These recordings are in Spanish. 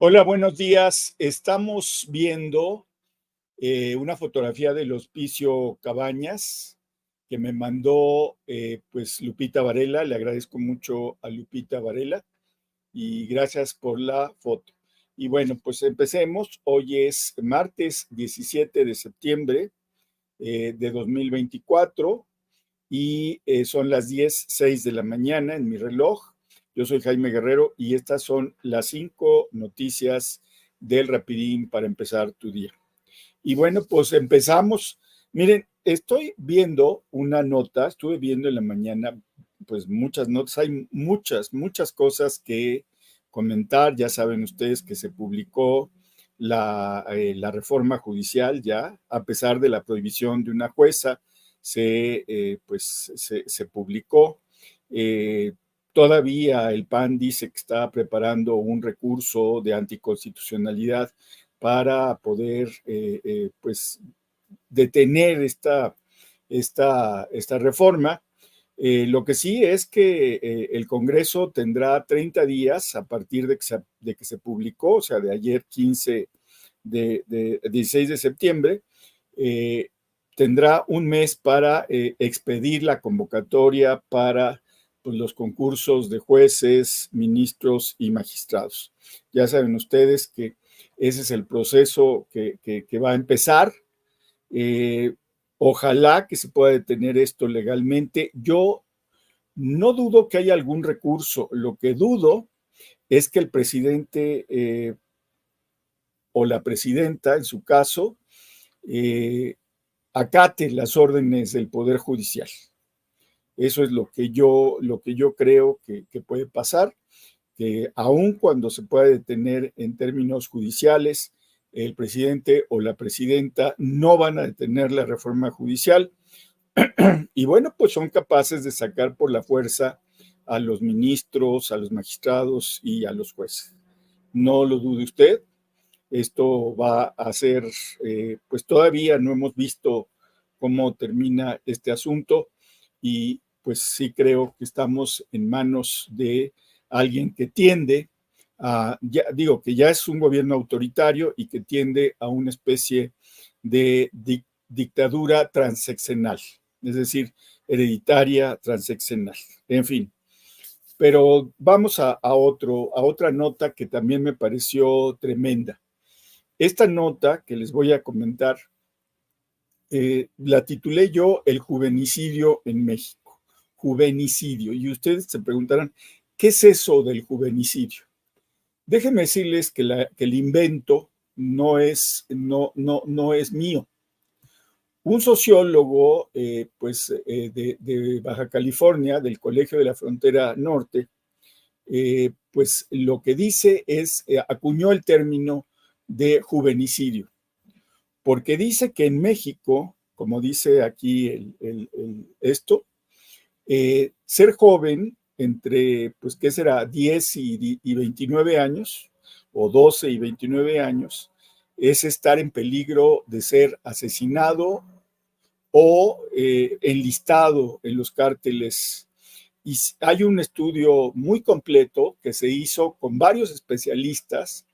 Hola, buenos días. Estamos viendo una fotografía del Hospicio Cabañas que me mandó pues Lupita Varela. Le agradezco mucho a Lupita Varela y gracias por la foto. Y bueno, pues empecemos. Hoy es martes 17 de septiembre de 2024 y son las 10:06 de la mañana en mi reloj. Yo soy Jaime Guerrero y estas son las 5 noticias del Rapidín para empezar tu día. Y bueno, pues empezamos. Miren, estoy viendo una nota, estuve viendo en la mañana, pues muchas notas, hay muchas cosas que comentar. Ya saben ustedes que se publicó la reforma judicial ya, a pesar de la prohibición de una jueza, se publicó. Eh, Todavía el PAN dice que está preparando un recurso de anticonstitucionalidad para poder pues detener esta reforma. Lo que sí es que el Congreso tendrá 30 días a partir de que se publicó, o sea, de ayer 16 de septiembre, eh, tendrá un mes para expedir la convocatoria para pues, los concursos de jueces, ministros y magistrados. Ya saben ustedes que ese es el proceso que va a empezar. Eh, Ojalá que se pueda detener esto legalmente. Yo no dudo que haya algún recurso. Lo que dudo es que el presidente o la presidenta, en su caso, eh, acate las órdenes del Poder Judicial. Eso es lo que yo creo que puede pasar, que aun cuando se pueda detener en términos judiciales, el presidente o la presidenta no van a detener la reforma judicial y bueno, pues son capaces de sacar por la fuerza a los ministros, a los magistrados y a los jueces. No lo dude usted, esto va a ser, pues todavía no hemos visto cómo termina este asunto y pues sí creo que estamos en manos de alguien que tiende ya digo, que ya es un gobierno autoritario y que tiende a una especie de dictadura transeccional, es decir, hereditaria transeccional. En fin, pero vamos a otra nota que también me pareció tremenda. Esta nota que les voy a comentar la titulé yo El juvenicidio en México. Juvenicidio. Y ustedes se preguntarán, ¿qué es eso del juvenicidio? Déjenme decirles que el invento no es mío. Un sociólogo de Baja California, del Colegio de la Frontera Norte, pues lo que dice es, acuñó el término de juvenicidio, porque dice que en México, como dice aquí esto, ser joven entre, pues, ¿qué será? 10 y 29 años, o 12 y 29 años, es estar en peligro de ser asesinado o enlistado en los cárteles. Y hay un estudio muy completo que se hizo con varios especialistas.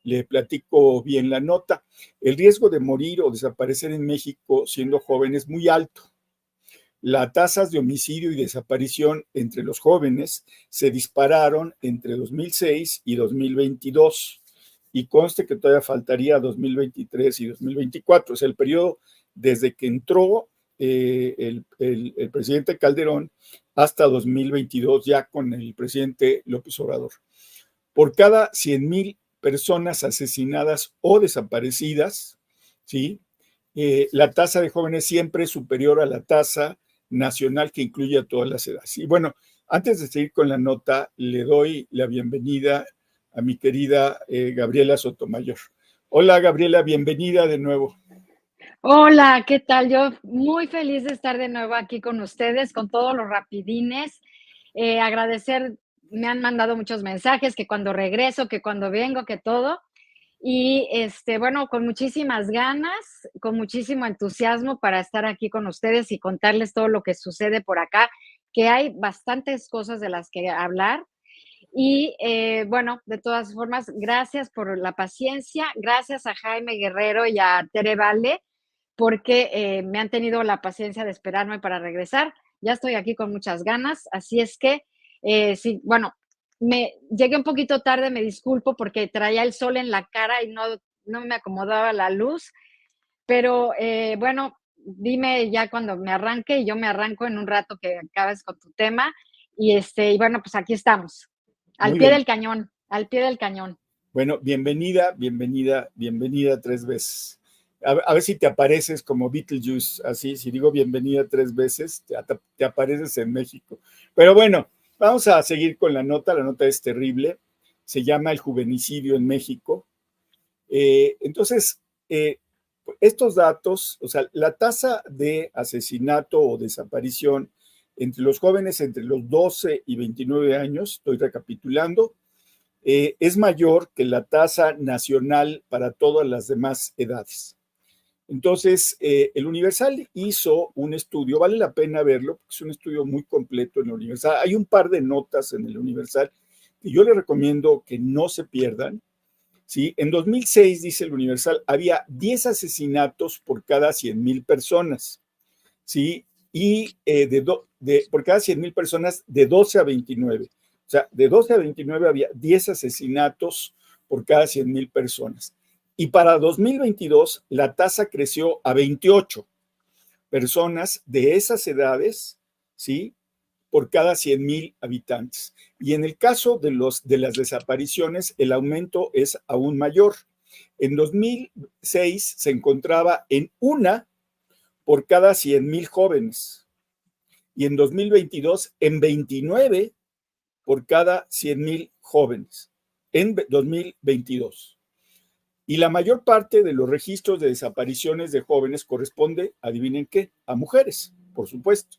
Le platico bien la nota. El riesgo de morir o desaparecer en México siendo joven es muy alto. Las tasas de homicidio y desaparición entre los jóvenes se dispararon entre 2006 y 2022. Y conste que todavía faltaría 2023 y 2024. Es el periodo desde que entró el presidente Calderón hasta 2022, ya con el presidente López Obrador. Por cada 100,000 personas asesinadas o desaparecidas, ¿sí? La tasa de jóvenes siempre es superior a la tasa nacional que incluye a todas las edades. Y bueno, antes de seguir con la nota, le doy la bienvenida a mi querida Gabriela Sotomayor. Hola Gabriela, bienvenida de nuevo. Hola, ¿qué tal? Yo muy feliz de estar de nuevo aquí con ustedes, con todos los rapidines. Agradecer, me han mandado muchos mensajes, que cuando regreso, que cuando vengo, que todo. Y bueno, con muchísimas ganas, con muchísimo entusiasmo para estar aquí con ustedes y contarles todo lo que sucede por acá, que hay bastantes cosas de las que hablar. Y bueno, de todas formas, gracias por la paciencia, gracias a Jaime Guerrero y a Tere Vale, porque me han tenido la paciencia de esperarme para regresar. Ya estoy aquí con muchas ganas, así es que, sí, bueno, me llegué un poquito tarde, me disculpo porque traía el sol en la cara y no me acomodaba la luz, pero bueno, dime ya cuando me arranque y yo me arranco en un rato que acabes con tu tema. Y bueno, pues aquí estamos, al Muy pie bien. del cañón, al pie del cañón. Bueno, bienvenida, bienvenida, bienvenida 3 veces. A ver si te apareces como Beetlejuice, así, si digo bienvenida 3 veces, te apareces en México. Pero bueno, vamos a seguir con la nota es terrible, se llama el juvenicidio en México. Entonces, estos datos, o sea, la tasa de asesinato o desaparición entre los jóvenes entre los 12 y 29 años, estoy recapitulando, es mayor que la tasa nacional para todas las demás edades. Entonces, el Universal hizo un estudio, vale la pena verlo, porque es un estudio muy completo en el Universal. Hay un par de notas en el Universal que yo les recomiendo que no se pierdan. ¿Sí? En 2006, dice el Universal, había 10 asesinatos por cada 100,000 personas. ¿Sí? Y por cada 100,000 personas de 12 a 29. O sea, de 12 a 29 había 10 asesinatos por cada 100,000 personas. Y para 2022 la tasa creció a 28 personas de esas edades, ¿sí? Por cada 100,000 habitantes. Y en el caso de las desapariciones, el aumento es aún mayor. En 2006 se encontraba en una por cada 100,000 jóvenes y en 2022 en 29 por cada 100,000 jóvenes en 2022. Y la mayor parte de los registros de desapariciones de jóvenes corresponde, adivinen qué, a mujeres, por supuesto.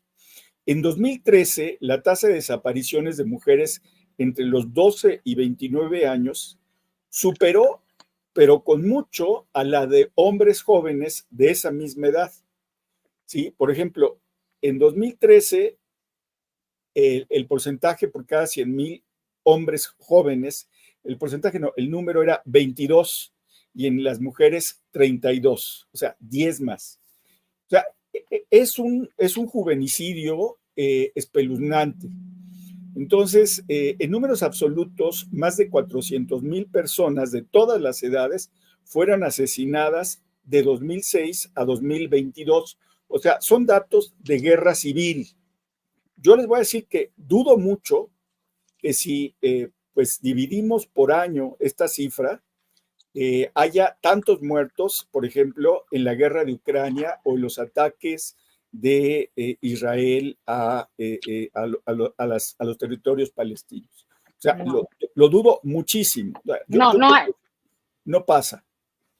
En 2013, la tasa de desapariciones de mujeres entre los 12 y 29 años superó, pero con mucho, a la de hombres jóvenes de esa misma edad. ¿Sí? Por ejemplo, en 2013, el porcentaje por cada 100,000 hombres jóvenes, el porcentaje no, el número era 22 y en las mujeres 32, o sea, 10 más. O sea, es un juvenicidio espeluznante. Entonces, en números absolutos, más de 400,000 personas de todas las edades fueron asesinadas de 2006 a 2022. O sea, son datos de guerra civil. Yo les voy a decir que dudo mucho que si pues dividimos por año esta cifra, haya tantos muertos, por ejemplo, en la guerra de Ucrania o en los ataques de Israel a los territorios palestinos. O sea, No, lo dudo muchísimo. no, no hay, No pasa.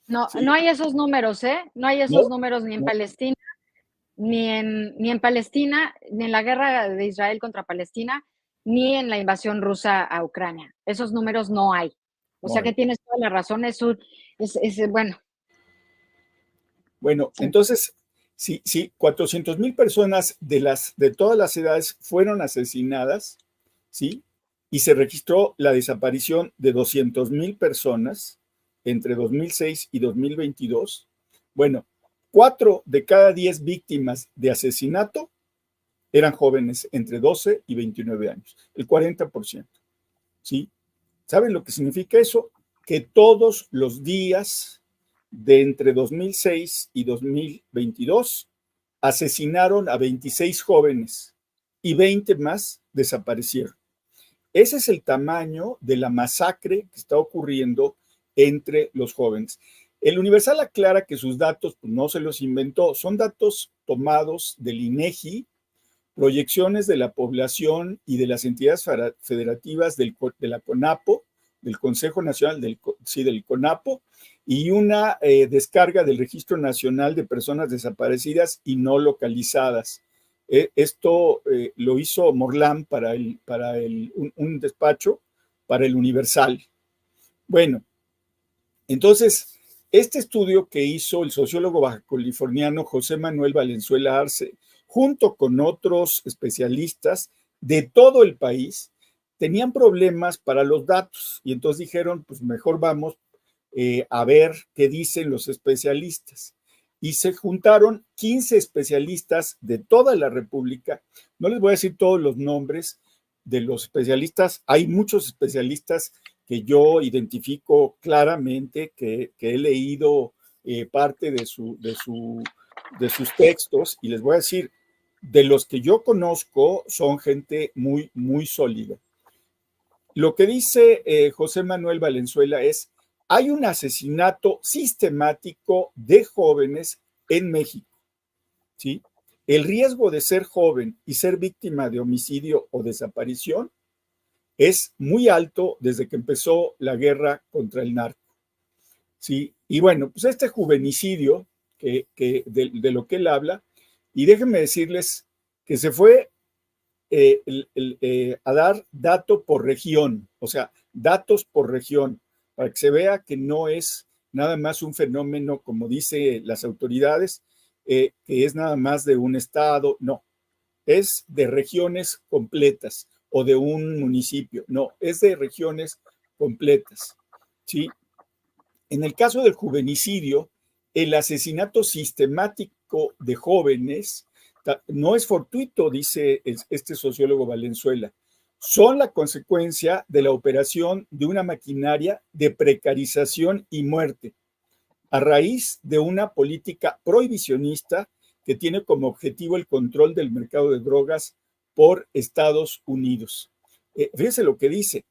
no, no ¿Sí? hay esos números, ¿eh? No hay No, esos números ni en no. Palestina, ni en Palestina, ni en la guerra de Israel contra Palestina, ni en la invasión rusa a Ucrania. Esos números no hay. O sea Bueno, que tienes toda la razón, bueno, bueno, sí. entonces, si 400,000 personas de todas las edades fueron asesinadas, ¿sí? Y se registró la desaparición de 200,000 personas entre 2006 y 2022. Bueno, 4 de cada 10 víctimas de asesinato eran jóvenes entre 12 y 29 años, el 40%, ¿sí? ¿Saben lo que significa eso? Que todos los días de entre 2006 y 2022 asesinaron a 26 jóvenes y 20 más desaparecieron. Ese es el tamaño de la masacre que está ocurriendo entre los jóvenes. El Universal aclara que sus datos pues, no se los inventó, son datos tomados del INEGI, proyecciones de la población y de las entidades federativas de la CONAPO, del Consejo Nacional del CONAPO, y una descarga del Registro Nacional de Personas Desaparecidas y No Localizadas. Esto lo hizo Morlán un despacho para el Universal. Bueno, entonces, este estudio que hizo el sociólogo bajacaliforniano José Manuel Valenzuela Arce, junto con otros especialistas de todo el país, tenían problemas para los datos y entonces dijeron, pues mejor vamos a ver qué dicen los especialistas. Y se juntaron 15 especialistas de toda la República. No les voy a decir todos los nombres de los especialistas. Hay muchos especialistas que yo identifico claramente, que he leído parte de sus textos, y les voy a decir, de los que yo conozco, son gente muy, muy sólida. Lo que dice José Manuel Valenzuela es: hay un asesinato sistemático de jóvenes en México, ¿sí? El riesgo de ser joven y ser víctima de homicidio o desaparición es muy alto desde que empezó la guerra contra el narco, ¿sí? Y bueno, pues este juvenicidio de lo que él habla, y déjenme decirles que se fue a dar dato por región, o sea, datos por región, para que se vea que no es nada más un fenómeno, como dicen las autoridades, que es nada más de un estado, no, es de regiones completas o de un municipio, no, es de regiones completas, ¿sí? En el caso del juvenicidio, el asesinato sistemático de jóvenes no es fortuito, dice este sociólogo Valenzuela. Son la consecuencia de la operación de una maquinaria de precarización y muerte, a raíz de una política prohibicionista que tiene como objetivo el control del mercado de drogas por Estados Unidos. Fíjese lo que dice,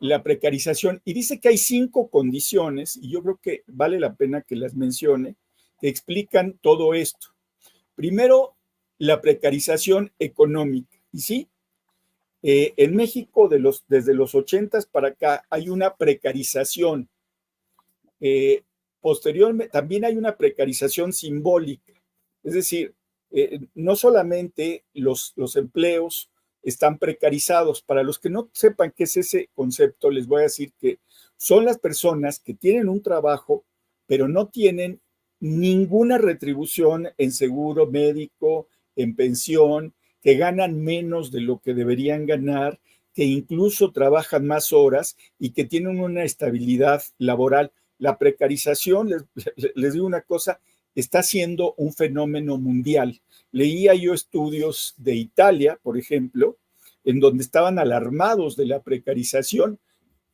la precarización, y dice que hay 5 condiciones, y yo creo que vale la pena que las mencione, que explican todo esto. Primero, la precarización económica. Y sí, en México desde los 80 para acá hay una precarización. Posteriormente, también hay una precarización simbólica. Es decir, no solamente los empleos están precarizados. Para los que no sepan qué es ese concepto, les voy a decir que son las personas que tienen un trabajo, pero no tienen ninguna retribución en seguro médico, en pensión, que ganan menos de lo que deberían ganar, que incluso trabajan más horas y que tienen una estabilidad laboral. La precarización, les digo una cosa, está siendo un fenómeno mundial. Leía yo estudios de Italia, por ejemplo, en donde estaban alarmados de la precarización,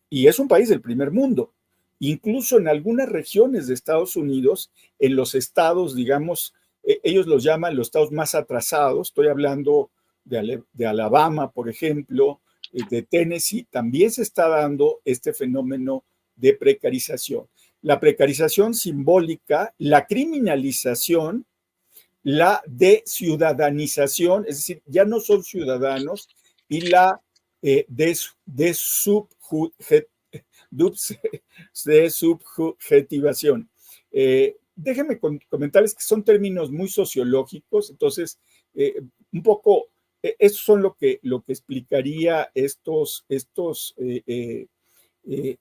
y es un país del primer mundo. Incluso en algunas regiones de Estados Unidos, en los estados, digamos, ellos los llaman los estados más atrasados, estoy hablando de Alabama, por ejemplo, de Tennessee, también se está dando este fenómeno de precarización. La precarización simbólica, la criminalización, la desciudadanización, es decir, ya no son ciudadanos, y la desubjetivación. Déjenme comentarles que son términos muy sociológicos, entonces, un poco, estos son lo que explicaría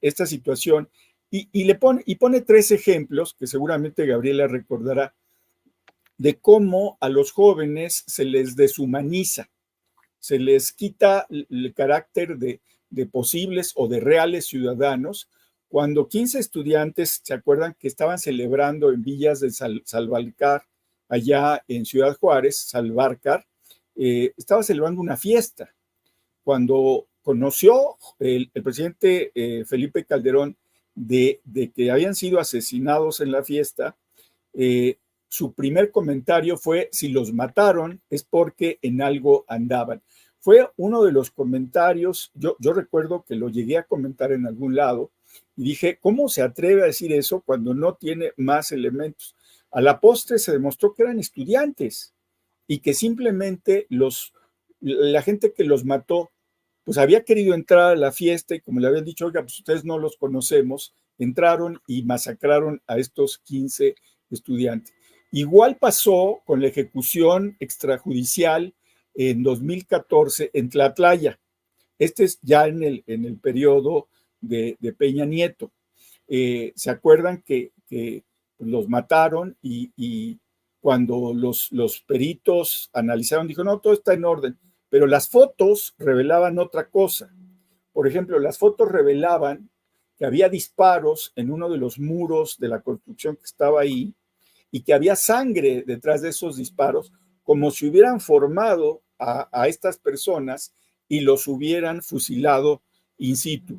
esta situación. Y pone 3 ejemplos que seguramente Gabriela recordará, de cómo a los jóvenes se les deshumaniza, se les quita el carácter de posibles o de reales ciudadanos, cuando 15 estudiantes, ¿se acuerdan que estaban celebrando en Villas de Salvarcar, allá en Ciudad Juárez, Salvarcar, estaba celebrando una fiesta? Cuando conoció el presidente Felipe Calderón de que habían sido asesinados en la fiesta, su primer comentario fue: si los mataron es porque en algo andaban. Fue uno de los comentarios, yo recuerdo que lo llegué a comentar en algún lado, y dije, ¿cómo se atreve a decir eso cuando no tiene más elementos? A la postre se demostró que eran estudiantes y que simplemente la gente que los mató, pues había querido entrar a la fiesta y como le habían dicho, oiga, pues ustedes no los conocemos, entraron y masacraron a estos 15 estudiantes. Igual pasó con la ejecución extrajudicial en 2014 en Tlatlaya. Este es ya en el periodo de Peña Nieto. ¿Se acuerdan que los mataron y cuando los peritos analizaron, dijo, no, todo está en orden, pero las fotos revelaban otra cosa. Por ejemplo, las fotos revelaban que había disparos en uno de los muros de la construcción que estaba ahí y que había sangre detrás de esos disparos, como si hubieran formado a estas personas y los hubieran fusilado in situ.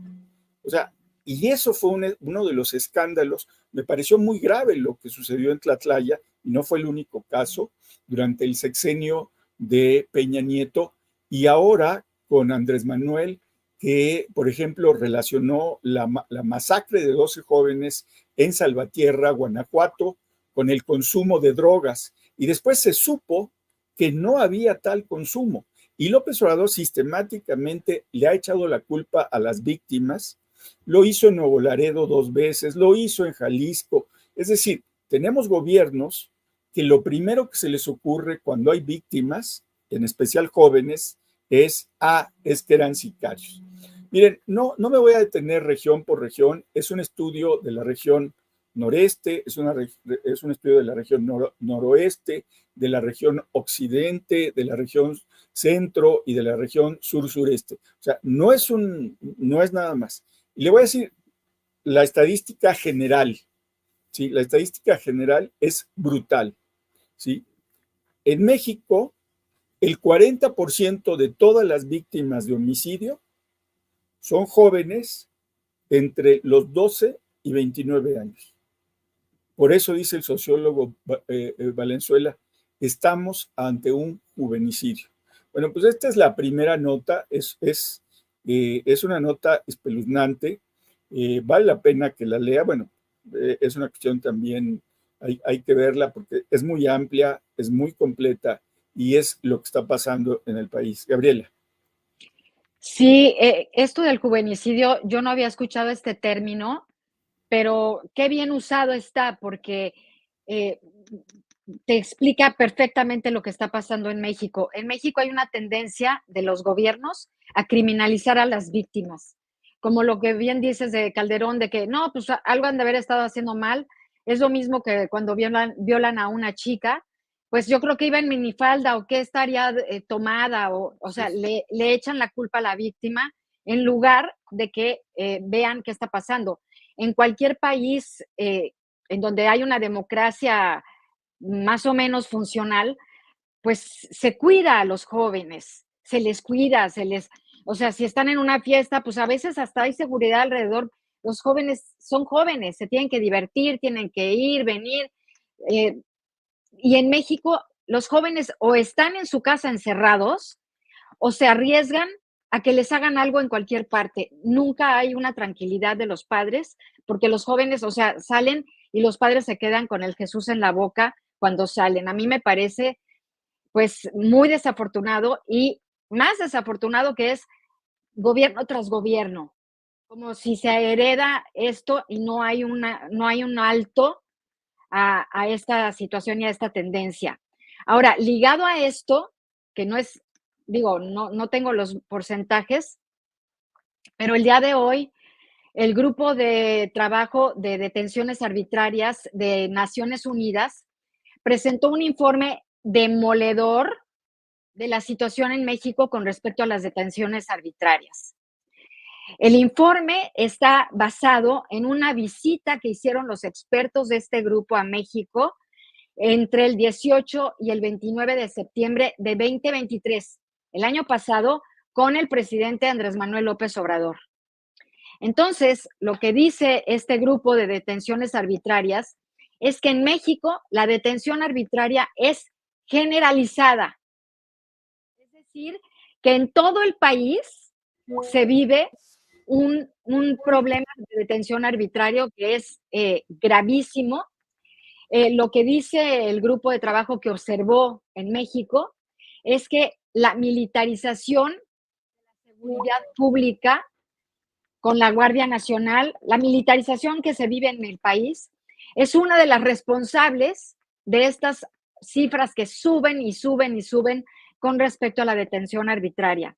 O sea, y eso fue uno de los escándalos. Me pareció muy grave lo que sucedió en Tlatlaya, y no fue el único caso, durante el sexenio de Peña Nieto, y ahora con Andrés Manuel, que, por ejemplo, relacionó la masacre de 12 jóvenes en Salvatierra, Guanajuato, con el consumo de drogas. Y después se supo que no había tal consumo. Y López Obrador sistemáticamente le ha echado la culpa a las víctimas. Lo hizo en Nuevo Laredo 2 veces, lo hizo en Jalisco. Es decir, tenemos gobiernos que lo primero que se les ocurre cuando hay víctimas, en especial jóvenes, es que eran sicarios. Miren, no me voy a detener región por región, es un estudio de la región noreste, es un estudio de la región noroeste, de la región occidente, de la región centro y de la región sur-sureste. O sea, no es nada más. Y le voy a decir la estadística general, ¿sí? La estadística general es brutal, ¿sí? En México, el 40% de todas las víctimas de homicidio son jóvenes entre los 12 y 29 años. Por eso dice el sociólogo Valenzuela, estamos ante un juvenicidio. Bueno, pues esta es la primera nota, es una nota espeluznante, vale la pena que la lea. Bueno, es una cuestión también, hay que verla porque es muy amplia, es muy completa y es lo que está pasando en el país. Gabriela. Sí, esto del juvenicidio, yo no había escuchado este término, pero qué bien usado está, porque eh, te explica perfectamente lo que está pasando en México. En México hay una tendencia de los gobiernos a criminalizar a las víctimas, como lo que bien dices de Calderón, de que no, pues algo han de haber estado haciendo mal. Es lo mismo que cuando violan a una chica, pues yo creo que iba en minifalda o que estaría tomada, o sea, le echan la culpa a la víctima en lugar de que vean qué está pasando. En cualquier país en donde hay una democracia más o menos funcional, pues se cuida a los jóvenes, se les cuida, o sea, si están en una fiesta, pues a veces hasta hay seguridad alrededor. Los jóvenes son jóvenes, se tienen que divertir, tienen que ir, venir. eh, y en México, los jóvenes o están en su casa encerrados o se arriesgan a que les hagan algo en cualquier parte. Nunca hay una tranquilidad de los padres, porque los jóvenes, o sea, salen y los padres se quedan con el Jesús en la boca cuando salen. A mí me parece, pues, muy desafortunado y más desafortunado que es gobierno tras gobierno, como si se hereda esto y no hay un alto a esta situación y a esta tendencia. Ahora, ligado a esto, que no es, digo, no tengo los porcentajes, pero el día de hoy, el grupo de trabajo de detenciones arbitrarias de Naciones Unidas presentó un informe demoledor de la situación en México con respecto a las detenciones arbitrarias. El informe está basado en una visita que hicieron los expertos de este grupo a México entre el 18 y el 29 de septiembre de 2023, el año pasado, con el presidente Andrés Manuel López Obrador. Entonces, lo que dice este grupo de detenciones arbitrarias es que en México la detención arbitraria es generalizada. Es decir, que en todo el país se vive un problema de detención arbitrario que es gravísimo. Lo que dice el grupo de trabajo que observó en México es que la militarización de la seguridad pública con la Guardia Nacional, la militarización que se vive en el país, es una de las responsables de estas cifras que suben y suben y suben con respecto a la detención arbitraria.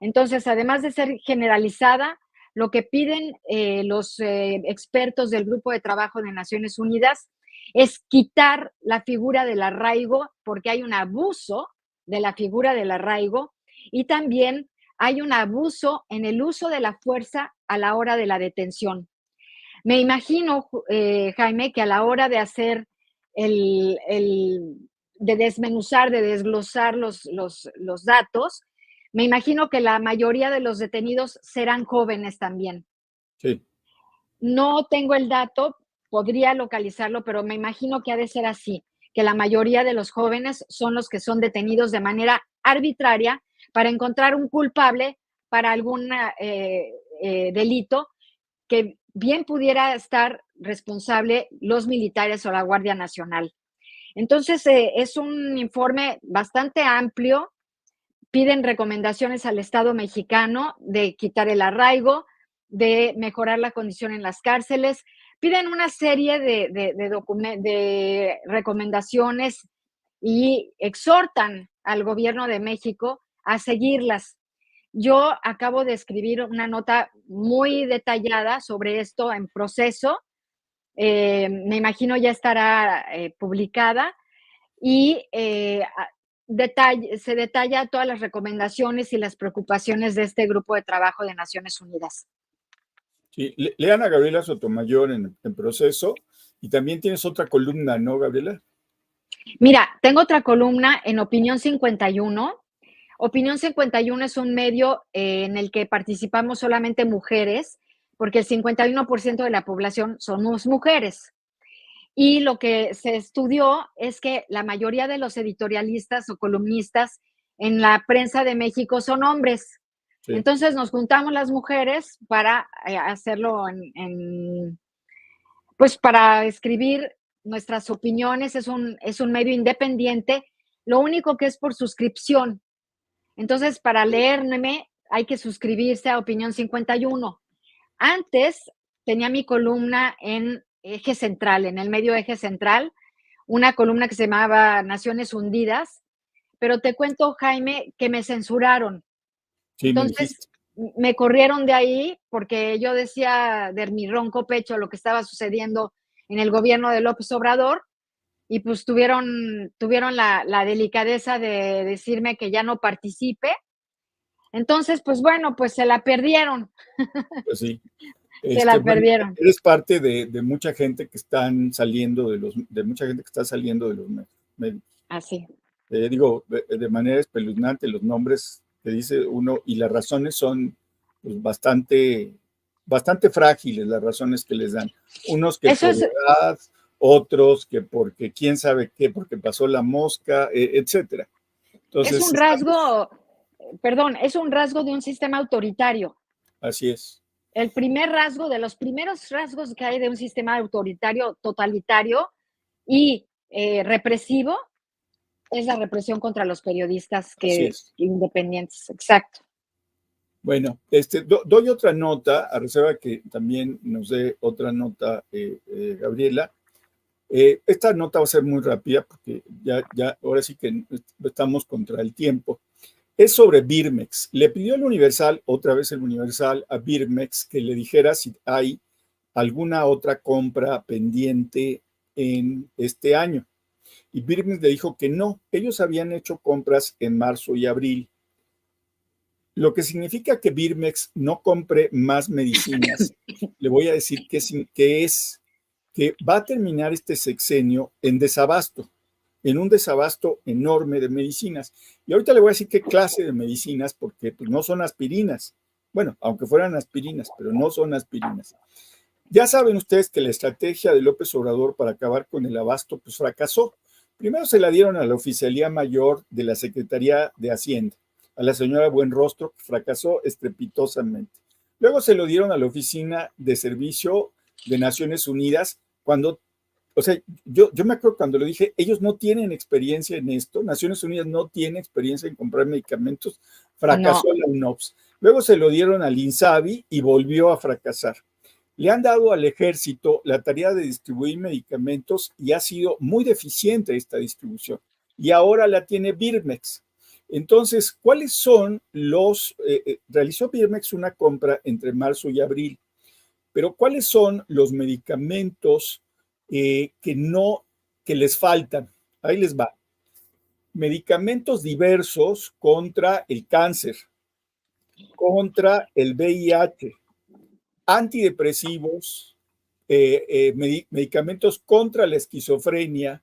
Entonces, además de ser generalizada, lo que piden los expertos del Grupo de Trabajo de Naciones Unidas es quitar la figura del arraigo, porque hay un abuso de la figura del arraigo, y también hay un abuso en el uso de la fuerza a la hora de la detención. Me imagino, Jaime, que a la hora de hacer de desmenuzar, de desglosar los datos, me imagino que la mayoría de los detenidos serán jóvenes también. Sí, No tengo el dato, podría localizarlo, pero me imagino que ha de ser así, que la mayoría de los jóvenes son los que son detenidos de manera arbitraria para encontrar un culpable para algún delito que bien pudiera estar responsable los militares o la Guardia Nacional. Entonces, es un informe bastante amplio. Piden recomendaciones al Estado mexicano de quitar el arraigo, de mejorar la condición en las cárceles. Piden una serie de recomendaciones y exhortan al gobierno de México a seguirlas. Yo acabo de escribir una nota muy detallada sobre esto en proceso. Me imagino ya estará publicada y se detalla todas las recomendaciones y las preocupaciones de este grupo de trabajo de Naciones Unidas. sí. Lean a Gabriela Sotomayor en Proceso, y también tienes otra columna, ¿no, Gabriela? Mira, tengo otra columna en Opinión 51. Opinión 51 es un medio en el que participamos solamente mujeres, porque el 51% de la población somos mujeres. Y lo que se estudió es que la mayoría de los editorialistas o columnistas en la prensa de México son hombres. Sí, Entonces nos juntamos las mujeres para hacerlo pues para escribir nuestras opiniones. Es un medio independiente, lo único que es por suscripción. Entonces, para leerme hay que suscribirse a Opinión 51. Antes tenía mi columna en Eje Central, en el medio Eje Central, una columna que se llamaba Naciones Hundidas, pero te cuento, Jaime, que me censuraron. sí, me Entonces, dijiste. me corrieron de ahí porque yo decía de mi ronco pecho lo que estaba sucediendo en el gobierno de López Obrador y pues tuvieron la delicadeza de decirme que ya no participe. Entonces, pues bueno, pues se la perdieron, Pues sí. se la Bueno, perdieron. eres parte de mucha gente que están saliendo de mucha gente que está saliendo de los medios. Así. Digo, de manera espeluznante los nombres que dice uno, y las razones son pues, bastante frágiles, las razones que les dan. Unos que Eso por es, edad, otros que porque quién sabe qué, porque pasó la mosca, etcétera. es Entonces, un rasgo, perdón, es un rasgo de un sistema autoritario. así es. El primer rasgo, de los primeros rasgos que hay de un sistema autoritario, totalitario y represivo, es la represión contra los periodistas Así es. independientes. Exacto. Bueno, doy otra nota, a reserva que también nos dé otra nota, Gabriela. Esta nota va a ser muy rápida porque ahora sí que estamos contra el tiempo. Es sobre Birmex. Le pidió el Universal, otra vez el Universal, a Birmex que le dijera si hay alguna otra compra pendiente en este año. Y Birmex le dijo que no, ellos habían hecho compras en marzo y abril, lo que significa que Birmex no compre más medicinas. Le voy a decir que va a terminar este sexenio en desabasto, en un desabasto enorme de medicinas. Y ahorita le voy a decir qué clase de medicinas, porque pues, no son aspirinas. Bueno, aunque fueran aspirinas, pero no son aspirinas. Ya saben ustedes que la estrategia de López Obrador para acabar con el abasto pues fracasó. Primero se la dieron a la Oficialía Mayor de la Secretaría de Hacienda, a la señora Buenrostro, que fracasó estrepitosamente. Luego se lo dieron a la Oficina de Servicio de Naciones Unidas, cuando, o sea, yo me acuerdo cuando le dije, ellos no tienen experiencia en esto, Naciones Unidas no tiene experiencia en comprar medicamentos, fracasó No, la UNOPS. Luego se lo dieron al INSABI y volvió a fracasar. Le han dado al ejército la tarea de distribuir medicamentos y ha sido muy deficiente esta distribución. Y ahora la tiene Birmex. Entonces, ¿cuáles son realizó Birmex una compra entre marzo y abril, pero ¿cuáles son los medicamentos que les faltan? Ahí les va. Medicamentos diversos contra el cáncer, contra el VIH, antidepresivos, medicamentos contra la esquizofrenia,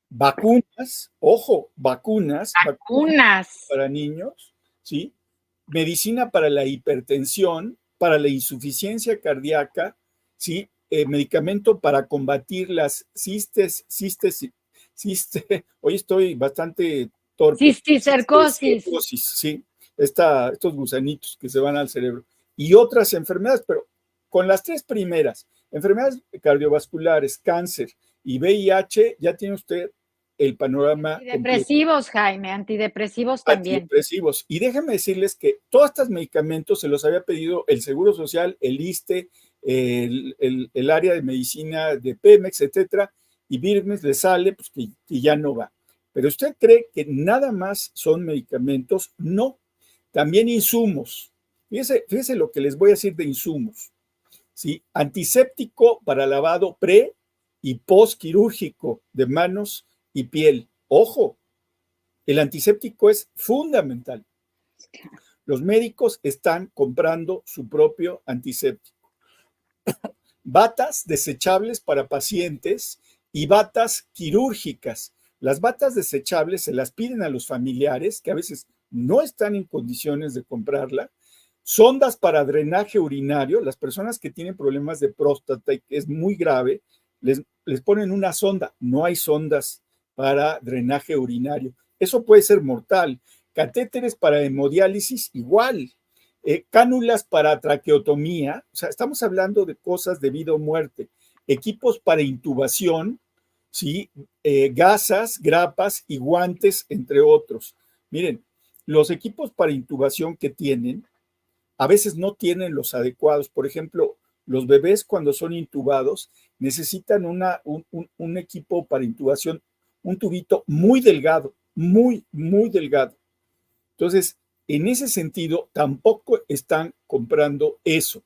vacunas, ojo, vacunas Vacunas. para niños, ¿sí? Medicina para la hipertensión, para la insuficiencia cardíaca, ¿sí? Medicamento para combatir las cistes, hoy estoy bastante torpe, Cisticercosis. sí, estos gusanitos que se van al cerebro, y otras enfermedades, pero con las tres primeras, enfermedades cardiovasculares, cáncer y VIH, ya tiene usted el panorama completo. Antidepresivos, Jaime, antidepresivos también. Antidepresivos. Y déjenme decirles que todos estos medicamentos se los había pedido el Seguro Social, el ISSSTE, el área de medicina de Pemex, etcétera, y Birmes le sale pues, que ya no va. Pero usted cree que nada más son medicamentos, no, también insumos. Fíjese lo que les voy a decir de insumos. ¿Sí? Antiséptico para lavado pre y post quirúrgico de manos y piel. Ojo, el antiséptico es fundamental. Los médicos están comprando su propio antiséptico. Batas desechables para pacientes y batas quirúrgicas. Las batas desechables se las piden a los familiares que a veces no están en condiciones de comprarla. Sondas para drenaje urinario, las personas que tienen problemas de próstata y que es muy grave, les ponen una sonda. No hay sondas para drenaje urinario. Eso puede ser mortal. Catéteres para hemodiálisis, igual. Cánulas para traqueotomía, o sea, estamos hablando de cosas de vida o muerte. Equipos para intubación, ¿sí? Gasas, grapas y guantes, entre otros. Miren, los equipos para intubación que tienen, a veces no tienen los adecuados. Por ejemplo, los bebés cuando son intubados necesitan un equipo para intubación, un tubito muy delgado, muy, muy delgado. Entonces, en ese sentido, tampoco están comprando eso,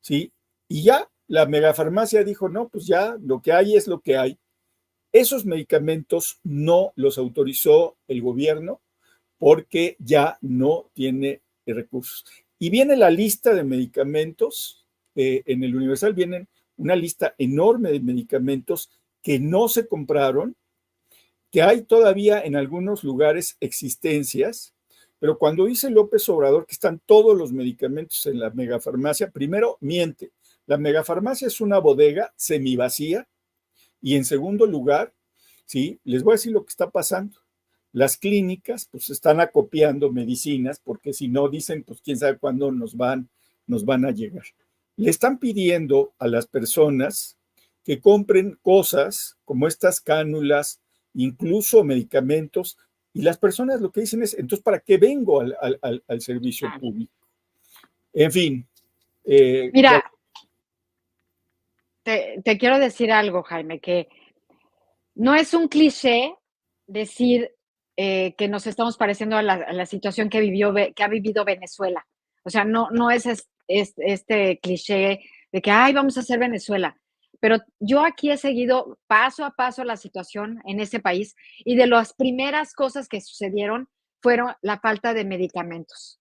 ¿sí? Y ya la megafarmacia dijo, no, pues ya lo que hay es lo que hay. Esos medicamentos no los autorizó el gobierno porque ya no tiene recursos. Y viene la lista de medicamentos, en el Universal vienen una lista enorme de medicamentos que no se compraron, que hay todavía en algunos lugares existencias, pero cuando dice López Obrador que están todos los medicamentos en la megafarmacia, primero miente. La megafarmacia es una bodega semivacía y en segundo lugar, ¿sí? Les voy a decir lo que está pasando. Las clínicas pues están acopiando medicinas porque si no dicen pues quién sabe cuándo nos van a llegar. Le están pidiendo a las personas que compren cosas como estas cánulas, incluso medicamentos, y las personas lo que dicen es, entonces, ¿para qué vengo al servicio público? En fin. Mira, te quiero decir algo, Jaime, que no es un cliché decir que nos estamos pareciendo a la situación que ha vivido Venezuela. O sea, no es este cliché de que, ay, vamos a hacer Venezuela. Pero yo aquí he seguido paso a paso la situación en ese país y de las primeras cosas que sucedieron fueron la falta de medicamentos.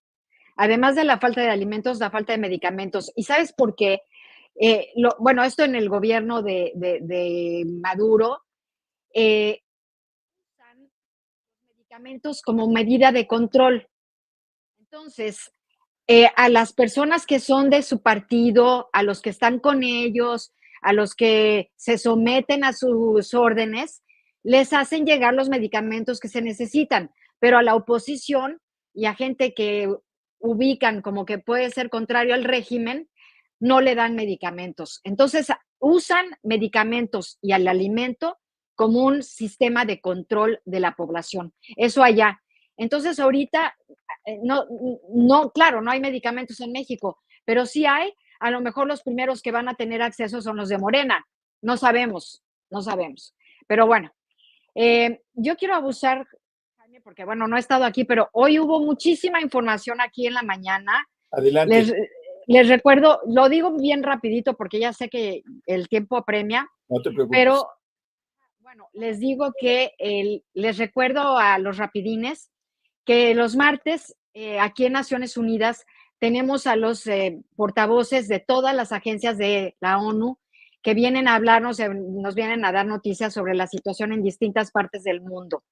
Además de la falta de alimentos, la falta de medicamentos. ¿Y sabes por qué? Bueno, esto en el gobierno de Maduro, usan los medicamentos como medida de control. Entonces, a las personas que son de su partido, a los que están con ellos, a los que se someten a sus órdenes, les hacen llegar los medicamentos que se necesitan, pero a la oposición y a gente que ubican como que puede ser contrario al régimen, no le dan medicamentos. Entonces, usan medicamentos y al alimento como un sistema de control de la población. Eso allá. Entonces, ahorita, no, claro, no hay medicamentos en México, pero sí hay, a lo mejor los primeros que van a tener acceso son los de Morena. No sabemos, no sabemos. Pero bueno, yo quiero abusar, Jaime, porque bueno, no he estado aquí, pero hoy hubo muchísima información aquí en la mañana. Adelante. Les recuerdo, lo digo bien rapidito porque ya sé que el tiempo apremia, No te preocupes. pero bueno, les digo que les recuerdo a los rapidines que los martes aquí en Naciones Unidas tenemos a los portavoces de todas las agencias de la ONU que vienen a hablarnos, nos vienen a dar noticias sobre la situación en distintas partes del mundo.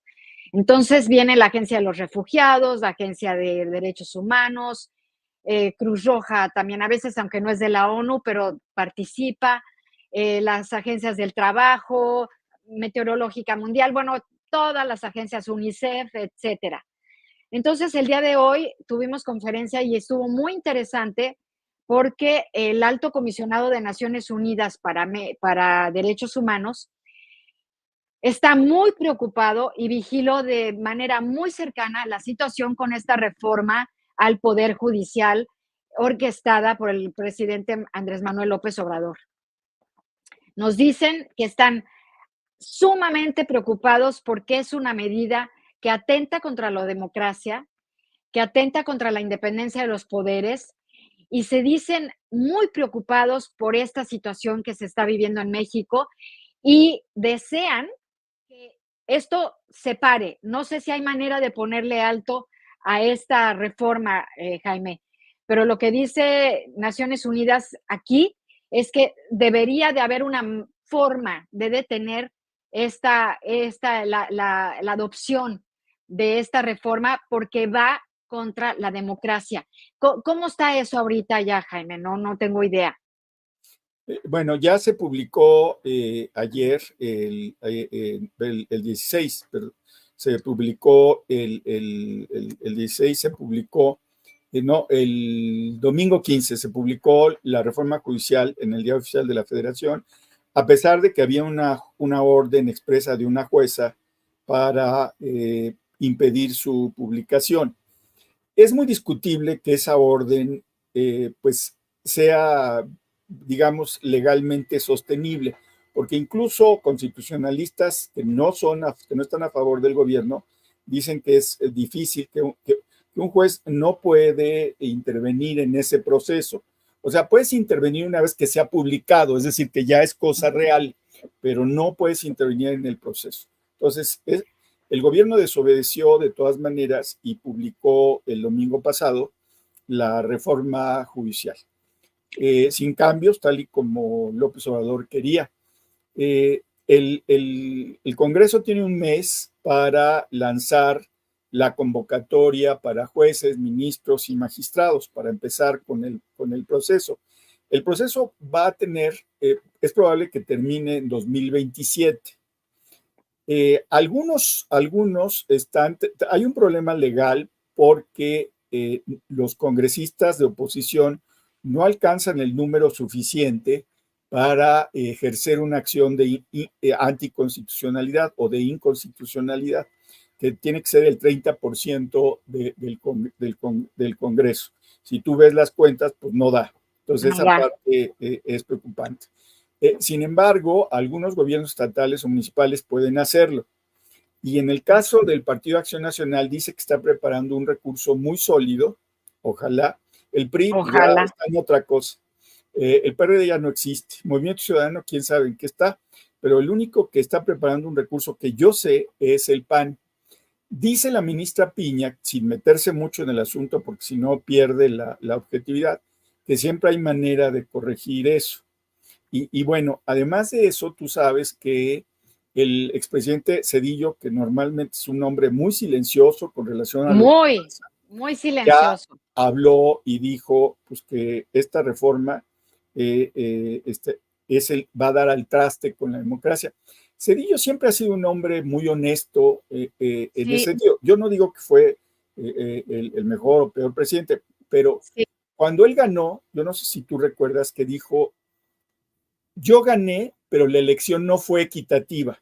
Entonces viene la Agencia de los Refugiados, la Agencia de Derechos Humanos, Cruz Roja también a veces, aunque no es de la ONU, pero participa, las agencias del trabajo, Meteorológica Mundial, bueno, todas las agencias, UNICEF, etcétera. Entonces, el día de hoy tuvimos conferencia y estuvo muy interesante porque el Alto Comisionado de Naciones Unidas para Derechos Humanos está muy preocupado y vigiló de manera muy cercana la situación con esta reforma al Poder Judicial orquestada por el presidente Andrés Manuel López Obrador. Nos dicen que están sumamente preocupados porque es una medida que atenta contra la democracia, que atenta contra la independencia de los poderes y se dicen muy preocupados por esta situación que se está viviendo en México y desean que esto se pare. No sé si hay manera de ponerle alto a esta reforma, Jaime, pero lo que dice Naciones Unidas aquí es que debería de haber una forma de detener la adopción de esta reforma porque va contra la democracia. ¿Cómo está eso ahorita ya, Jaime? No tengo idea. Bueno, ya se publicó ayer, el 16, pero se publicó el 16, se publicó, no, el domingo 15 se publicó la reforma judicial en el Diario Oficial de la Federación, a pesar de que había una orden expresa de una jueza para impedir su publicación. Es muy discutible que esa orden pues sea, digamos, legalmente sostenible, porque incluso constitucionalistas que no están a favor del gobierno dicen que es difícil, que un juez no puede intervenir en ese proceso. O sea, puedes intervenir una vez que se ha publicado, es decir, que ya es cosa real, pero no puedes intervenir en el proceso. Entonces, el gobierno desobedeció de todas maneras y publicó el domingo pasado la reforma judicial, sin cambios, tal y como López Obrador quería. El Congreso tiene un mes para lanzar la convocatoria para jueces, ministros y magistrados, para empezar con el proceso. El proceso va a tener, es probable que termine en 2027. Algunos hay un problema legal porque los congresistas de oposición no alcanzan el número suficiente para ejercer una acción de anticonstitucionalidad o de inconstitucionalidad, que tiene que ser el 30% del Congreso. Si tú ves las cuentas, pues no da. Entonces, esa parte es preocupante. Sin embargo, algunos gobiernos estatales o municipales pueden hacerlo. Y en el caso del Partido Acción Nacional, dice que está preparando un recurso muy sólido, ojalá. El PRI ya está en otra cosa. El PRD ya no existe. Movimiento Ciudadano, quién sabe en qué está, pero el único que está preparando un recurso que yo sé es el PAN. Dice la ministra Piña, sin meterse mucho en el asunto, porque si no pierde la objetividad, que siempre hay manera de corregir eso. Y bueno, además de eso, tú sabes que el expresidente Zedillo, que normalmente es un hombre muy silencioso con relación a muy silencioso, ya habló y dijo pues, que esta reforma va a dar al traste con la democracia. Zedillo siempre ha sido un hombre muy honesto en ese sentido. Yo no digo que fue el mejor o peor presidente, pero cuando él ganó, yo no sé si tú recuerdas que dijo: yo gané, pero la elección no fue equitativa.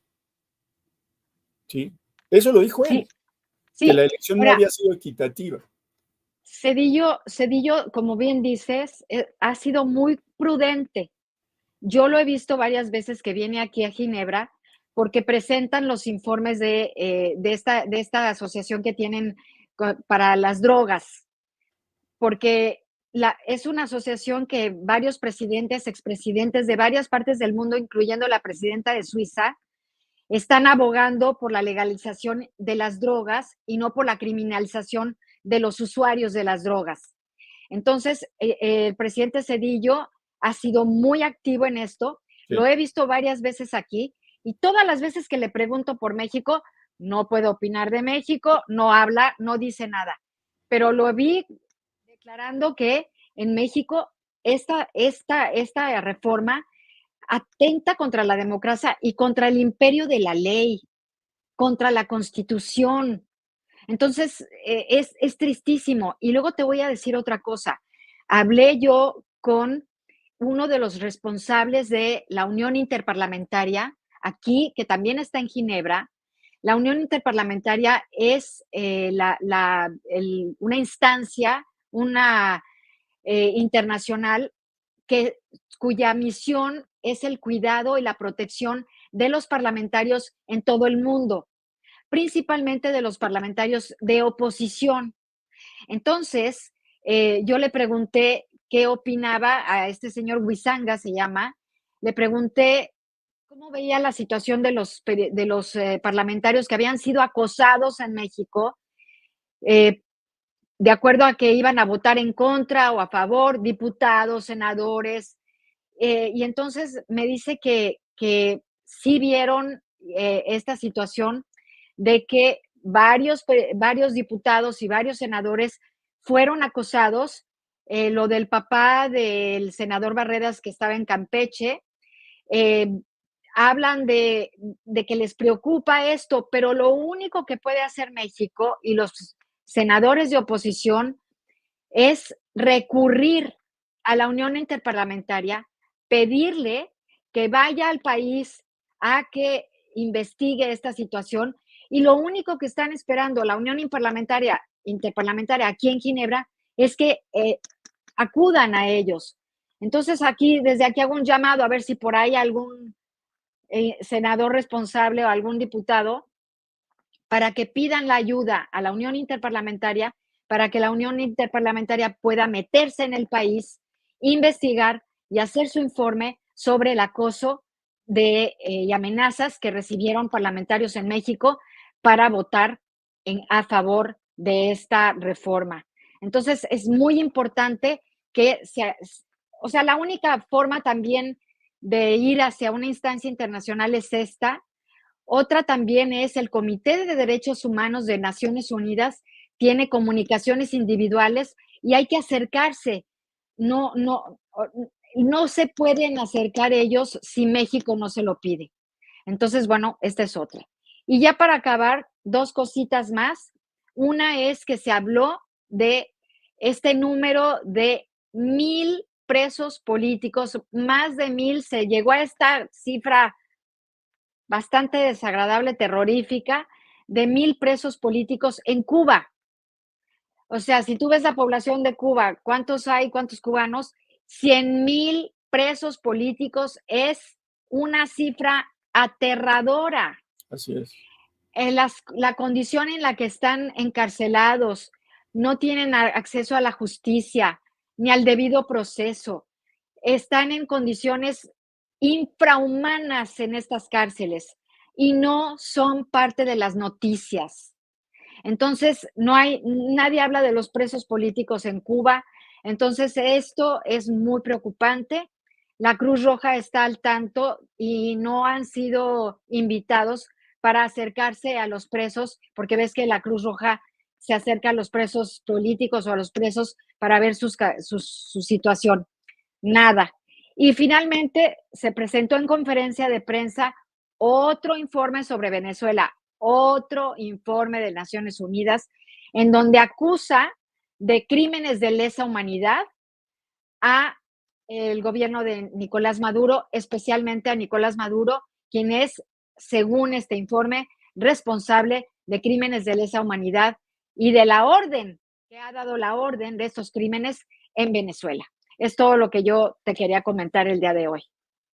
¿Sí? Eso lo dijo él, que la elección no había sido equitativa. Zedillo, como bien dices, ha sido muy prudente. Yo lo he visto varias veces que viene aquí a Ginebra porque presentan los informes de esta asociación que tienen para las drogas, porque es una asociación que varios presidentes, expresidentes de varias partes del mundo, incluyendo la presidenta de Suiza, están abogando por la legalización de las drogas y no por la criminalización de los usuarios de las drogas. Entonces, el presidente Cedillo ha sido muy activo en esto, Sí. lo he visto varias veces aquí y todas las veces que le pregunto por México, no puede opinar de México, no habla, no dice nada. Pero lo vi declarando que en México esta reforma atenta contra la democracia y contra el imperio de la ley, contra la Constitución. Entonces, es tristísimo. Y luego te voy a decir otra cosa. Hablé yo con uno de los responsables de la Unión Interparlamentaria, aquí, que también está en Ginebra. La Unión Interparlamentaria es una instancia, una internacional que, cuya misión es el cuidado y la protección de los parlamentarios en todo el mundo, principalmente de los parlamentarios de oposición. Entonces, yo le pregunté qué opinaba a este señor Huizanga, se llama, le pregunté cómo veía la situación de los parlamentarios que habían sido acosados en México, eh, de acuerdo a que iban a votar en contra o a favor, diputados, senadores, y entonces me dice que sí vieron esta situación de que varios diputados y varios senadores fueron acosados. Lo del papá del senador Barreras que estaba en Campeche, eh, hablan de que les preocupa esto, pero lo único que puede hacer México y los senadores de oposición es recurrir a la Unión Interparlamentaria, pedirle que vaya al país a que investigue esta situación y lo único que están esperando la Unión Interparlamentaria aquí en Ginebra es que acudan a ellos. Entonces desde aquí hago un llamado a ver si por ahí algún senador responsable o algún diputado para que pidan la ayuda a la Unión Interparlamentaria, para que la Unión Interparlamentaria pueda meterse en el país, investigar y hacer su informe sobre el acoso y amenazas que recibieron parlamentarios en México para votar a favor de esta reforma. Entonces, es muy importante que o sea, la única forma también de ir hacia una instancia internacional es esta. Otra también es el Comité de Derechos Humanos de Naciones Unidas, tiene comunicaciones individuales y hay que acercarse. No, no, no se pueden acercar ellos si México no se lo pide. Entonces, bueno, esta es otra. Y ya para acabar, dos cositas más. Una es que se habló de este número de 1,000 presos políticos, más de 1,000, se llegó a esta cifra bastante desagradable, terrorífica, de 1,000 presos políticos en Cuba. O sea, si tú ves la población de Cuba, ¿cuántos hay? ¿Cuántos cubanos? 100,000 presos políticos es una cifra aterradora. Así es. La condición en la que están encarcelados, no tienen acceso a la justicia ni al debido proceso, están en condiciones infrahumanas en estas cárceles y no son parte de las noticias. Entonces, nadie habla de los presos políticos en Cuba. Entonces, esto es muy preocupante. La Cruz Roja está al tanto y no han sido invitados para acercarse a los presos, porque ves que la Cruz Roja se acerca a los presos políticos o a los presos para ver su situación. Nada. Y finalmente se presentó en conferencia de prensa otro informe sobre Venezuela, otro informe de Naciones Unidas, en donde acusa de crímenes de lesa humanidad a el gobierno de Nicolás Maduro, especialmente a Nicolás Maduro, quien es, según este informe, responsable de crímenes de lesa humanidad y de la orden que ha dado la orden de estos crímenes en Venezuela. Es todo lo que yo te quería comentar el día de hoy.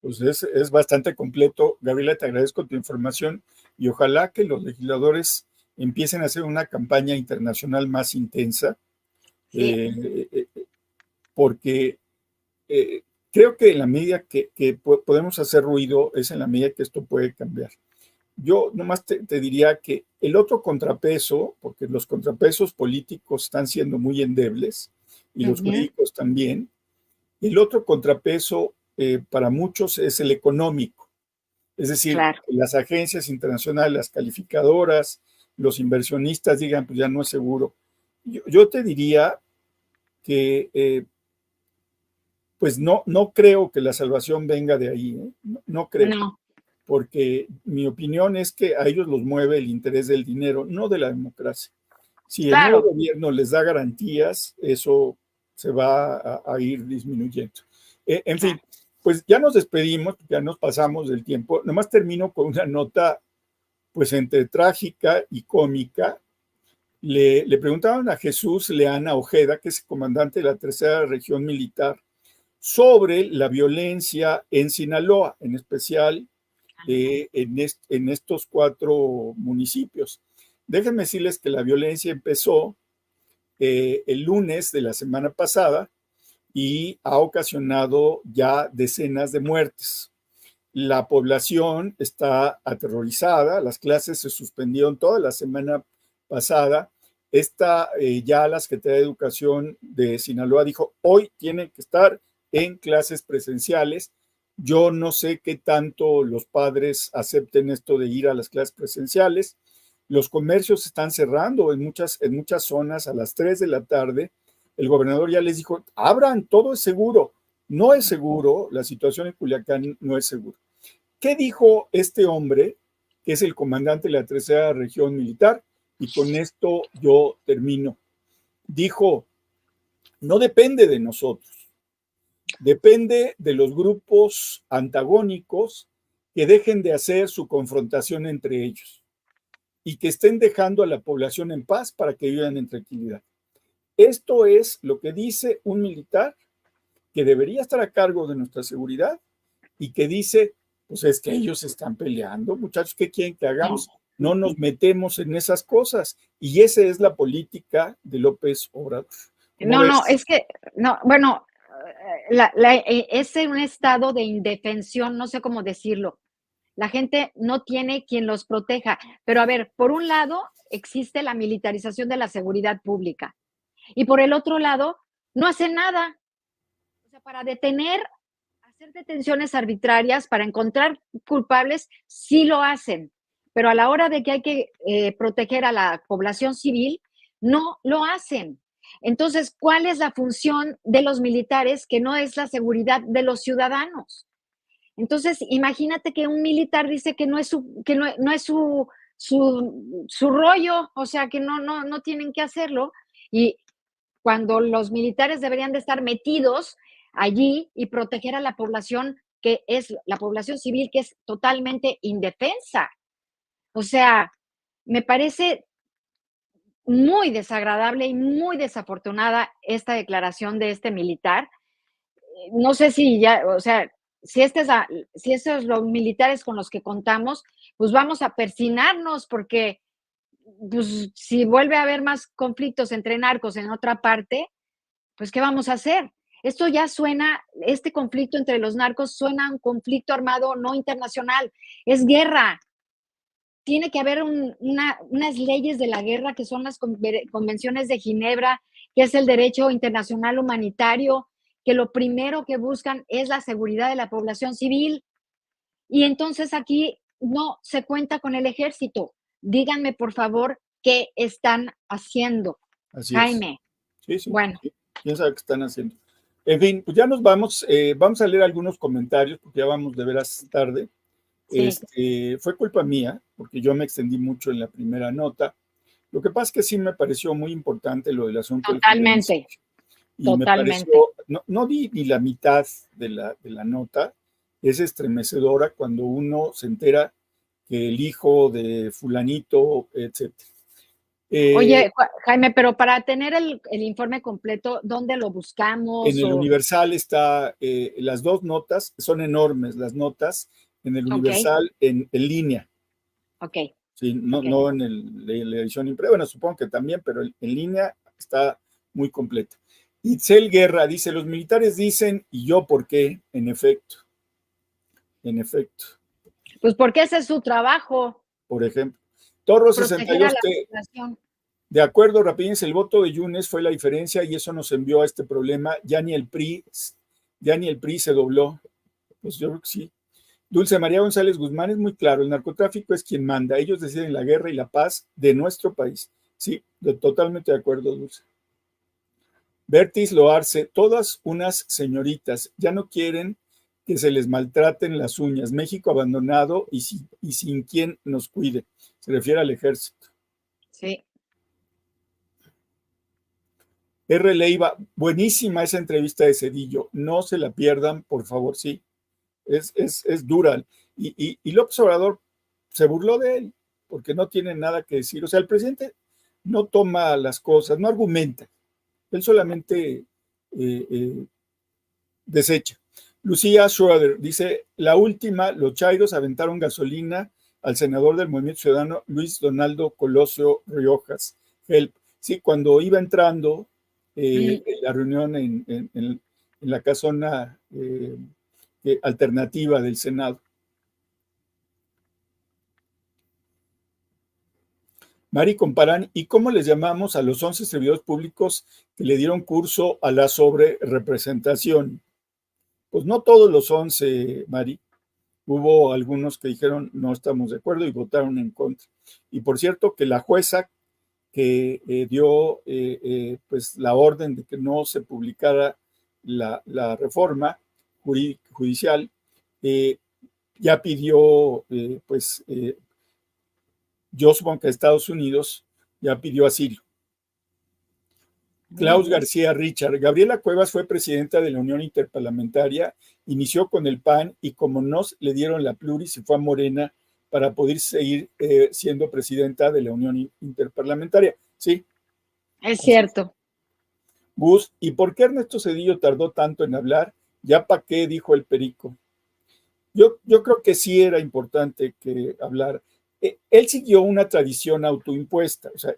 Pues es bastante completo. Gabriela, te agradezco tu información y ojalá que los legisladores empiecen a hacer una campaña internacional más intensa, Sí, eh, porque creo que en la medida que podemos hacer ruido es en la medida que esto puede cambiar. yo nomás te diría que el otro contrapeso, porque los contrapesos políticos están siendo muy endebles y los jurídicos también, el otro contrapeso para muchos es el económico. Es decir, Claro. las agencias internacionales, las calificadoras, los inversionistas digan, pues ya no es seguro. Yo te diría que pues no creo que la salvación venga de ahí, ¿eh? No creo. No. Porque mi opinión es que a ellos los mueve el interés del dinero, no de la democracia. Si el nuevo Claro. gobierno les da garantías, eso se va a ir disminuyendo. En fin, pues ya nos despedimos, ya nos pasamos del tiempo. Nomás termino con una nota, pues entre trágica y cómica. Le preguntaban a Jesús Leana Ojeda, que es comandante de la tercera región militar, sobre la violencia en Sinaloa, en especial en estos 4 municipios. Déjenme decirles que la violencia empezó el lunes de la semana pasada y ha ocasionado ya decenas de muertes. La población está aterrorizada, las clases se suspendieron toda la semana pasada. Ya la Secretaría de Educación de Sinaloa dijo, hoy tienen que estar en clases presenciales. Yo no sé qué tanto los padres acepten esto de ir a las clases presenciales. Los comercios están cerrando en muchas zonas a las 3 de la tarde. El gobernador ya les dijo, abran, todo es seguro. No es seguro, la situación en Culiacán no es segura. ¿Qué dijo este hombre, que es el comandante de la tercera región militar? Y con esto yo termino. Dijo, no depende de nosotros, depende de los grupos antagónicos que dejen de hacer su confrontación entre ellos y que estén dejando a la población en paz para que vivan en tranquilidad. Esto es lo que dice un militar que debería estar a cargo de nuestra seguridad y que dice, pues es que ellos están peleando, muchachos, ¿qué quieren que hagamos? No nos metemos en esas cosas. Y esa es la política de López Obrador. No, es que, no, bueno, es un estado de indefensión, no sé cómo decirlo. La gente no tiene quien los proteja. Pero a ver, por un lado existe la militarización de la seguridad pública y por el otro lado no hacen nada. O sea, para hacer detenciones arbitrarias, para encontrar culpables, sí lo hacen. Pero a la hora de que hay que proteger a la población civil, no lo hacen. Entonces, ¿cuál es la función de los militares que no es la seguridad de los ciudadanos? Entonces, imagínate que un militar dice que no es su rollo, o sea, que no tienen que hacerlo. Y cuando los militares deberían de estar metidos allí y proteger a la población, que es la población civil, que es totalmente indefensa. O sea, me parece muy desagradable y muy desafortunada esta declaración de este militar. No sé si ya, o sea, si estos los militares con los que contamos, pues vamos a persinarnos porque pues, si vuelve a haber más conflictos entre narcos en otra parte, pues ¿qué vamos a hacer? Esto ya suena, este conflicto entre los narcos suena a un conflicto armado no internacional, es guerra. Tiene que haber unas leyes de la guerra que son las convenciones de Ginebra, que es el derecho internacional humanitario, que lo primero que buscan es la seguridad de la población civil. Y entonces aquí no se cuenta con el ejército. Díganme, por favor, qué están haciendo. Así es. Jaime. Sí, sí. Bueno. Sí. ¿Quién sabe qué están haciendo? En fin, pues ya nos vamos. Vamos a leer algunos comentarios porque ya vamos de veras tarde. Sí. Fue culpa mía porque yo me extendí mucho en la primera nota. Lo que pasa es que sí me pareció muy importante lo del asunto del Totalmente. y me Totalmente. pareció, no di ni la mitad de la nota. Es estremecedora cuando uno se entera que el hijo de fulanito, etc. Oye, Jaime, pero para tener el informe completo, ¿dónde lo buscamos? En el Universal está, las 2 notas, son enormes las notas, en el Ok. Universal en línea. Ok. Sí, no, Ok. no en la edición impresa, bueno, supongo que también, pero en línea está muy completa. Itzel Guerra dice, los militares dicen, ¿y yo por qué? En efecto. Pues porque ese es su trabajo. por ejemplo. Torro Proteger a 62, la que población. de acuerdo, Rapidín, el voto de Yunes fue la diferencia y eso nos envió a este problema. Ya ni el PRI se dobló. Pues yo creo que sí. Dulce María González Guzmán es muy claro, el narcotráfico es quien manda, ellos deciden la guerra y la paz de nuestro país. Sí, totalmente de acuerdo, Dulce. Bertis Loarce, todas unas señoritas, ya no quieren que se les maltraten las uñas. México abandonado y sin quien nos cuide. Se refiere al ejército. Sí. R. Leiva, buenísima esa entrevista de Cedillo, no se la pierdan, por favor, sí, es dura. Y López Obrador se burló de él, porque no tiene nada que decir. O sea, el presidente no toma las cosas, no argumenta, él solamente desecha. Lucía Schroeder dice, la última, los chairos aventaron gasolina al senador del Movimiento Ciudadano, Luis Donaldo Colosio Riojas. Sí, cuando iba entrando en la reunión en la casona alternativa del Senado. Mari Comparán, ¿y cómo les llamamos a los 11 servidores públicos que le dieron curso a la sobrerepresentación? Pues no todos los 11, Mari. Hubo algunos que dijeron no estamos de acuerdo y votaron en contra. Y por cierto que la jueza que dio pues la orden de que no se publicara la reforma judicial, ya pidió, yo supongo que Estados Unidos ya pidió asilo. Klaus García Richard, Gabriela Cuevas fue presidenta de la Unión Interparlamentaria, inició con el PAN y como no le dieron la pluris se fue a Morena para poder seguir siendo presidenta de la Unión Interparlamentaria. Sí. Es cierto. Gus, ¿y por qué Ernesto Zedillo tardó tanto en hablar? Ya pa' qué, dijo el Perico. Yo creo que sí era importante que hablara. Él siguió una tradición autoimpuesta, o sea,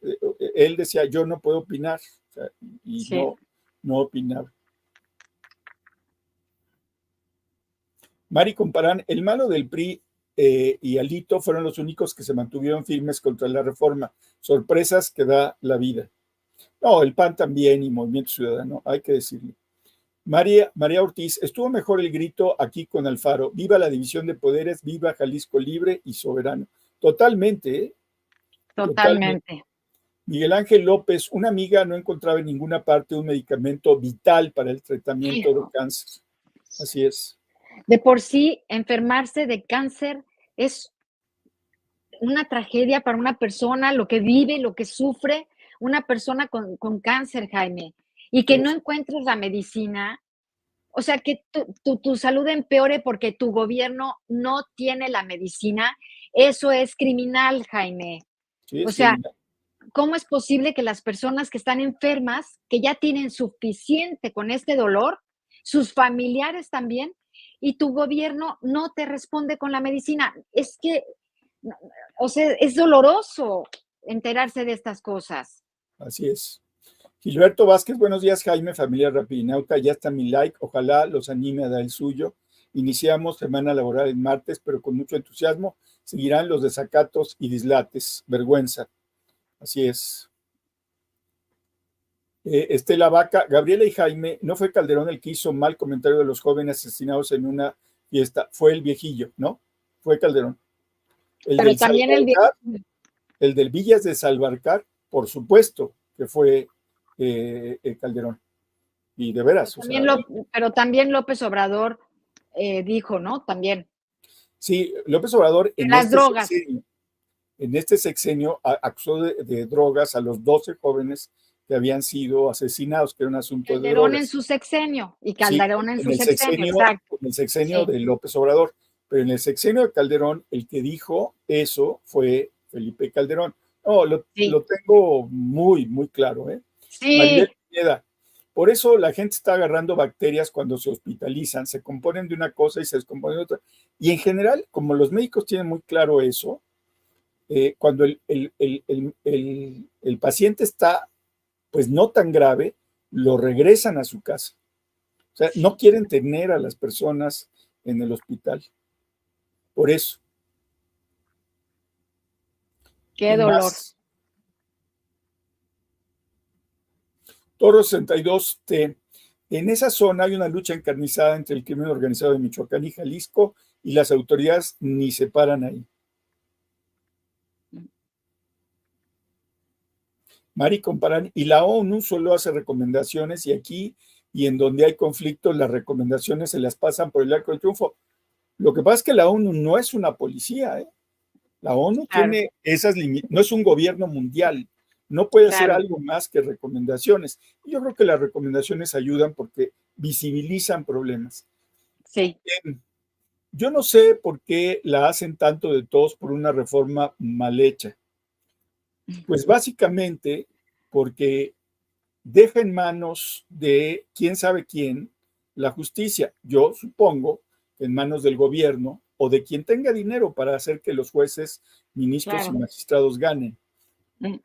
él decía, yo no puedo opinar, o sea, y sí. no opinaba. Mari Comparán, el malo del PRI y Alito fueron los únicos que se mantuvieron firmes contra la reforma. Sorpresas que da la vida. No, el PAN también y Movimiento Ciudadano, hay que decirlo. María Ortiz, estuvo mejor el grito aquí con Alfaro. Viva la división de poderes, viva Jalisco libre y soberano. Totalmente, ¿eh? Totalmente. Miguel Ángel López, una amiga no encontraba en ninguna parte un medicamento vital para el tratamiento de cáncer. Así es. De por sí, enfermarse de cáncer es una tragedia para una persona, lo que vive, lo que sufre una persona con cáncer, Jaime, y que no encuentres la medicina, o sea, que tu salud empeore porque tu gobierno no tiene la medicina, eso es criminal, Jaime. Sí, o sea, ¿cómo es posible que las personas que están enfermas, que ya tienen suficiente con este dolor, sus familiares también, y tu gobierno no te responde con la medicina? Es que, o sea, es doloroso enterarse de estas cosas. Así es. Gilberto Vázquez, buenos días, Jaime, familia Rapidinauta, ya está mi like, ojalá los anime a dar el suyo. Iniciamos semana laboral el martes, pero con mucho entusiasmo seguirán los desacatos y dislates, vergüenza. Así es. Estela Vaca, Gabriela y Jaime, no fue Calderón el que hizo mal comentario de los jóvenes asesinados en una fiesta, fue el viejillo, ¿no? Fue Calderón. Pero también el del Villas de Salvarcar, por supuesto que fue Calderón. Y de veras. Pero también López Obrador dijo, ¿no? También. Sí, López Obrador en las drogas. En este sexenio acusó de drogas a los 12 jóvenes que habían sido asesinados, que era un asunto de drogas. Calderón en su sexenio y Calderón en su sexenio, exacto. En el sexenio de López Obrador. Pero en el sexenio de Calderón, el que dijo eso fue Felipe Calderón. No, lo tengo muy, muy claro, ¿eh? Sí. Maribel Pineda. Por eso la gente está agarrando bacterias cuando se hospitalizan, se componen de una cosa y se descomponen de otra. Y en general, como los médicos tienen muy claro eso, cuando el paciente está pues no tan grave, lo regresan a su casa. O sea, no quieren tener a las personas en el hospital. Por eso. Qué ¿Quién dolor. más? Toro 62T. En esa zona hay una lucha encarnizada entre el crimen organizado de Michoacán y Jalisco y las autoridades ni se paran ahí. Mari comparan, y la ONU solo hace recomendaciones y aquí y en donde hay conflictos las recomendaciones se las pasan por el arco del triunfo. Lo que pasa es que la ONU no es una policía, ¿eh? La ONU Claro, tiene esas limitaciones, no es un gobierno mundial, no puede hacer claro, algo más que recomendaciones. Y yo creo que las recomendaciones ayudan porque visibilizan problemas. sí. Bien, yo no sé por qué la hacen tanto de todos por una reforma mal hecha. Pues básicamente porque deja en manos de quién sabe quién la justicia. Yo supongo que en manos del gobierno o de quien tenga dinero para hacer que los jueces, ministros y Claro. magistrados ganen. Mm,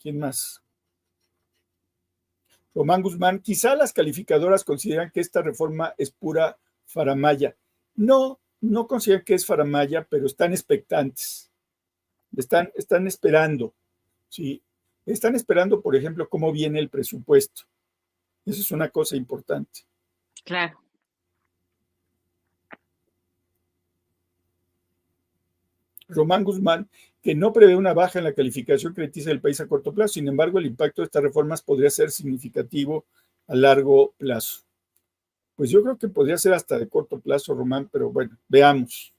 ¿Quién más? Román Guzmán, quizá las calificadoras consideran que esta reforma es pura faramaya. No, no consideran que es faramaya, pero están expectantes. Están esperando, ¿sí? Están esperando, por ejemplo, cómo viene el presupuesto. Eso es una cosa importante. claro. Román Guzmán, que no prevé una baja en la calificación crediticia del país a corto plazo. Sin embargo, el impacto de estas reformas podría ser significativo a largo plazo. Pues yo creo que podría ser hasta de corto plazo, Román, pero bueno, veamos.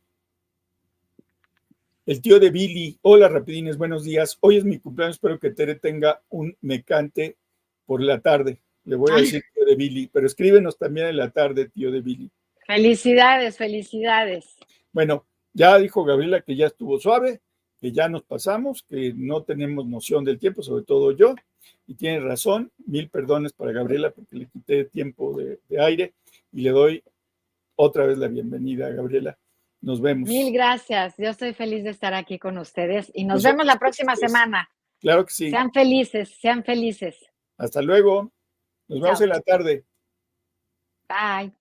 El tío de Billy, hola rapidines, buenos días. Hoy es mi cumpleaños, espero que Tere tenga un mecante por la tarde. Le voy a decir tío de Billy, pero escríbenos también en la tarde, tío de Billy. Felicidades, felicidades. Bueno, ya dijo Gabriela que ya estuvo suave, que ya nos pasamos, que no tenemos noción del tiempo, sobre todo yo, y tiene razón, 1000 perdones para Gabriela porque le quité tiempo de aire y le doy otra vez la bienvenida a Gabriela. Nos Mil vemos. gracias. Yo estoy feliz de estar aquí con ustedes y nos vemos Nosotros la próxima felices. semana. Claro que sí. Sean felices, sean felices. Hasta luego. Nos vemos Chao. en la tarde. Bye.